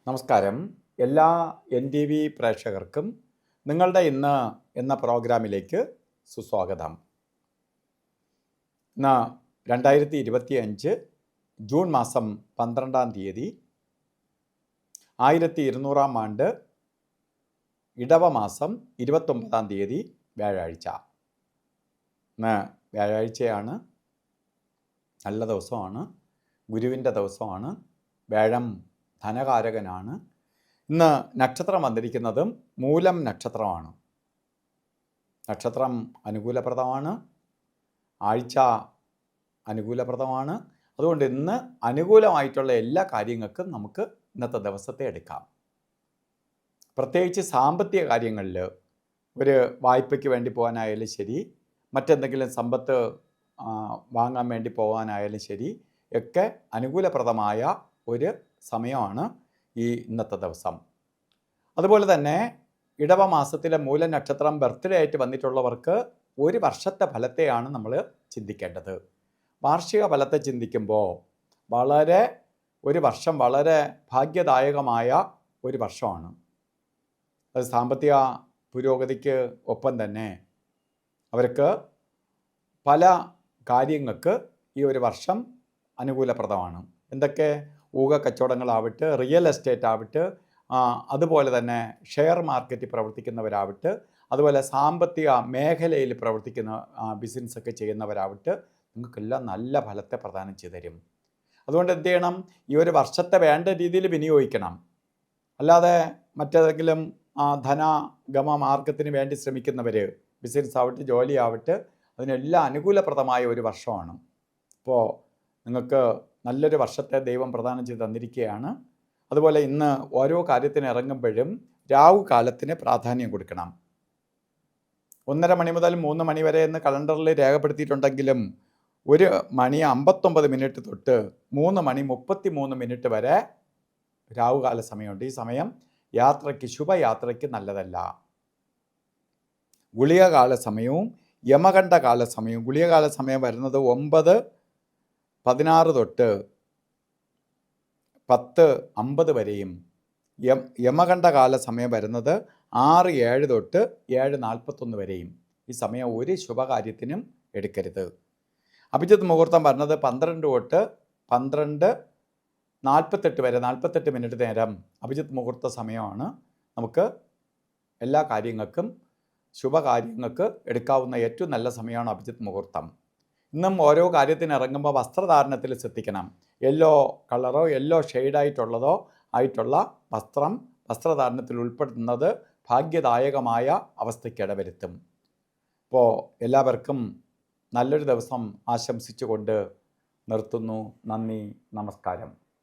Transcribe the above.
നമസ്കാരം. എല്ലാ NTV പ്രേക്ഷകർക്കും നിങ്ങളുടെ ഇന്ന് എന്ന പ്രോഗ്രാമിലേക്ക് സുസ്വാഗതം. ഇന്ന് 2025 ജൂൺ മാസം 12-ാം തീയതി 1200-ാം ആണ്ട് ഇടവ മാസം 29-ാം തീയതി വ്യാഴാഴ്ച. ഇന്ന് വ്യാഴാഴ്ചയാണ്, നല്ല ദിവസമാണ്, ഗുരുവിൻ്റെ ദിവസമാണ്. വ്യാഴം ധനകാരകനാണ്. ഇന്ന് നക്ഷത്രം വന്നിരിക്കുന്നതും മൂലം നക്ഷത്രമാണ്. നക്ഷത്രം അനുകൂലപ്രദമാണ്, ആഴ്ച അനുകൂലപ്രദമാണ്. അതുകൊണ്ട് ഇന്ന് അനുകൂലമായിട്ടുള്ള എല്ലാ കാര്യങ്ങൾക്കും നമുക്ക് ഇന്നത്തെ ദിവസത്തെ എടുക്കാം. പ്രത്യേകിച്ച് സാമ്പത്തിക കാര്യങ്ങളിൽ ഒരു വായ്പയ്ക്ക് വേണ്ടി പോകാനായാലും ശരി, മറ്റെന്തെങ്കിലും സമ്പത്ത് വാങ്ങാൻ വേണ്ടി പോകാനായാലും ശരി, ഒക്കെ അനുകൂലപ്രദമായ ഒരു സമയമാണ് ഈ ഇന്നത്തെ ദിവസം. അതുപോലെ തന്നെ ഇടവ മാസത്തിലെ മൂല നക്ഷത്രം ബർത്ത്ഡേ ആയിട്ട് വന്നിട്ടുള്ളവർക്ക് ഒരു വർഷത്തെ ഫലത്തെയാണ് നമ്മൾ ചിന്തിക്കേണ്ടത്. വാർഷിക ഫലത്തെ ചിന്തിക്കുമ്പോൾ ഒരു വർഷം വളരെ ഭാഗ്യദായകമായ ഒരു വർഷമാണ്. അത് സാമ്പത്തിക പുരോഗതിക്ക് ഒപ്പം തന്നെ അവർക്ക് പല കാര്യങ്ങൾക്ക് ഈ ഒരു വർഷം അനുകൂലപ്രദമാണ്. എന്തൊക്കെ? ഊഹക്കച്ചവടങ്ങളാവട്ടെ, റിയൽ എസ്റ്റേറ്റ് ആവട്ടെ, അതുപോലെ തന്നെ ഷെയർ മാർക്കറ്റിൽ പ്രവർത്തിക്കുന്നവരാവട്ടെ, അതുപോലെ സാമ്പത്തിക മേഖലയിൽ പ്രവർത്തിക്കുന്ന ബിസിനസ്സൊക്കെ ചെയ്യുന്നവരാവട്ടെ, നിങ്ങൾക്കെല്ലാം നല്ല ഫലത്തെ പ്രദാനം ചെയ്തു തരും. അതുകൊണ്ട് എന്ത് ചെയ്യണം? ഈ ഒരു വർഷത്തെ വേണ്ട രീതിയിൽ വിനിയോഗിക്കണം. അല്ലാതെ മറ്റേതെങ്കിലും ധനഗമ മാർഗത്തിന് വേണ്ടി ശ്രമിക്കുന്നവർ, ബിസിനസ് ആവട്ടെ, ജോലി ആവട്ടെ, അതിനെല്ലാം അനുകൂലപ്രദമായ ഒരു വർഷമാണ്. അപ്പോൾ നിങ്ങൾക്ക് നല്ലൊരു വർഷത്തെ ദൈവം പ്രദാനം ചെയ്ത് തന്നിരിക്കുകയാണ്. അതുപോലെ ഇന്ന് ഓരോ കാര്യത്തിന് ഇറങ്ങുമ്പോഴും രാഹു കാലത്തിന് പ്രാധാന്യം കൊടുക്കണം. 1:30 മണി മുതൽ 3 മണി വരെ എന്ന് കലണ്ടറിൽ രേഖപ്പെടുത്തിയിട്ടുണ്ടെങ്കിലും 1:59 തൊട്ട് 3:33 വരെ രാഹുകാല സമയമുണ്ട്. ഈ സമയം യാത്രയ്ക്ക്, ശുഭയാത്രയ്ക്ക് നല്ലതല്ല. ഗുളികകാല സമയവും യമകണ്ഠകാല സമയവും, ഗുളികകാല സമയം വരുന്നത് 9:16 തൊട്ട് 10:50 വരെയും, യമകണ്ഠകാല സമയം വരുന്നത് 6:07 തൊട്ട് 7:41 വരെയും. ഈ സമയം ഒരു ശുഭകാര്യത്തിനും എടുക്കരുത്. അഭിജിത്ത് മുഹൂർത്തം പറഞ്ഞത് 12 തൊട്ട് 12:48 വരെ, 48 മിനിറ്റ് നേരം അഭിജിത്ത് മുഹൂർത്ത സമയമാണ്. നമുക്ക് എല്ലാ കാര്യങ്ങൾക്കും, ശുഭകാര്യങ്ങൾക്ക് എടുക്കാവുന്ന ഏറ്റവും നല്ല സമയമാണ് അഭിജിത്ത് മുഹൂർത്തം. ഇന്നും ഓരോ കാര്യത്തിന് ഇറങ്ങുമ്പോൾ വസ്ത്രധാരണത്തിൽ ശ്രദ്ധിക്കണം. യെല്ലോ കളറോ യെല്ലോ ആയിട്ടുള്ള വസ്ത്രധാരണത്തിൽ ഉൾപ്പെടുത്തുന്നത് ഭാഗ്യദായകമായ അവസ്ഥയ്ക്ക് ഇടവരുത്തും. അപ്പോൾ എല്ലാവർക്കും നല്ലൊരു ദിവസം ആശംസിച്ചുകൊണ്ട് നിർത്തുന്നു. നന്ദി, നമസ്കാരം.